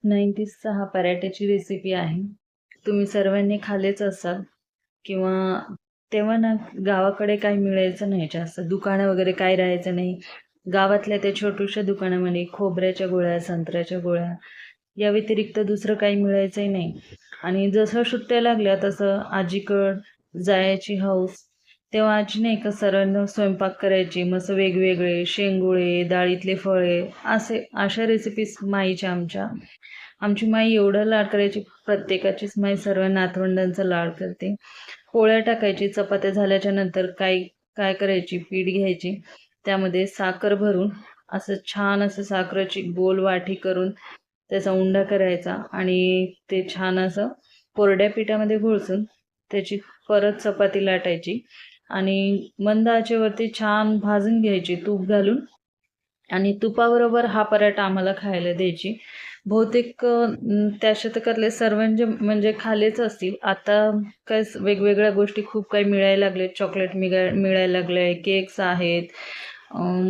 90sचा हा पराठ्याची रेसिपी आहे. तुम्ही सर्वांनी खाल्लेच असाल किंवा तेव्हा ना गावाकडे काही मिळायचं नाही जास्त. दुकानं वगैरे काही राहायचं नाही. गावातल्या त्या छोट्याशा दुकानामध्ये खोबऱ्याच्या गोळ्या, संत्र्याच्या गोळ्या या व्यतिरिक्त दुसरं काही मिळायचंही नाही. आणि जसं सुट्ट्या लागल्या तसं आजीकडं जायची हौस. तेव्हा आजी नाही का सर्वांना स्वयंपाक करायची. मस्त वेगवेगळे शेंगुळे, डाळीतले फळे अशा रेसिपीज माईच्या आमच्या. आमची माई एवढं लाड करायची, प्रत्येकाचीच माई सर्व नातवंडांचा लाड करते. पोळ्या टाकायची. चपात्या झाल्याच्या नंतर काय काय करायची, पीठ घ्यायची, त्यामध्ये साखर भरून असं छान असं साखरेची गोल वाटी करून त्याचा उंडा करायचा आणि ते छान असं कोरड्या पिठामध्ये घोळसून त्याची परत चपाती लाटायची आणि मंद आचेवरती छान भाजून घ्यायची तूप घालून. आणि तुपाबरोबर हा पराठा आम्हाला खायला द्यायची. बहुतेक त्या शतकातले सर्वांचे म्हणजे खाल्लेच असतील. आता काय वेगवेगळ्या गोष्टी खूप काही मिळायला लागले. चॉकलेट मिळायला लागले, केक्स आहेत,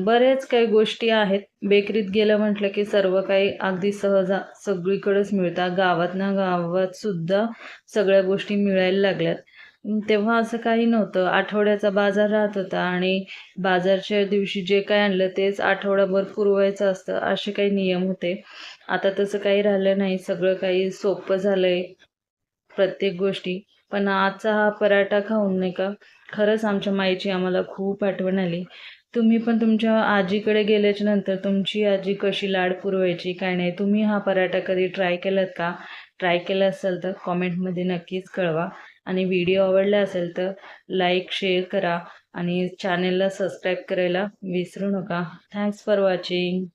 बरेच काही गोष्टी आहेत. बेकरीत गेलं म्हटलं की सर्व काही अगदी सहज सगळीकडेच मिळतात. गावात सुद्धा सगळ्या गोष्टी मिळायला लागल्यात. तेव्हा असं काही नव्हतं. आठवड्याचा बाजार राहत होता आणि बाजारच्या दिवशी जे काय आणलं तेच आठवडाभर पुरवायचं असतं, असे काही नियम होते. आता तसं काही राहिलं नाही. सगळं काही सोपं झालंय प्रत्येक गोष्टी. पण आजचा हा पराठा खाऊन नाही का खरंच आमच्या माईची आम्हाला खूप आठवण आली. तुम्ही पण तुमच्या आजीकडे गेल्याच्या नंतर तुमची आजी कशी लाड पुरवायची काय नाही, तुम्ही हा पराठा कधी ट्राय केलात का? ट्राय केला असेल तर कॉमेंटमध्ये नक्कीच कळवा. आणि व्हिडिओ आवडला असेल तर लाईक शेअर करा आणि चॅनेलला सबस्क्राईब करायला विसरू नका. Thanks for watching.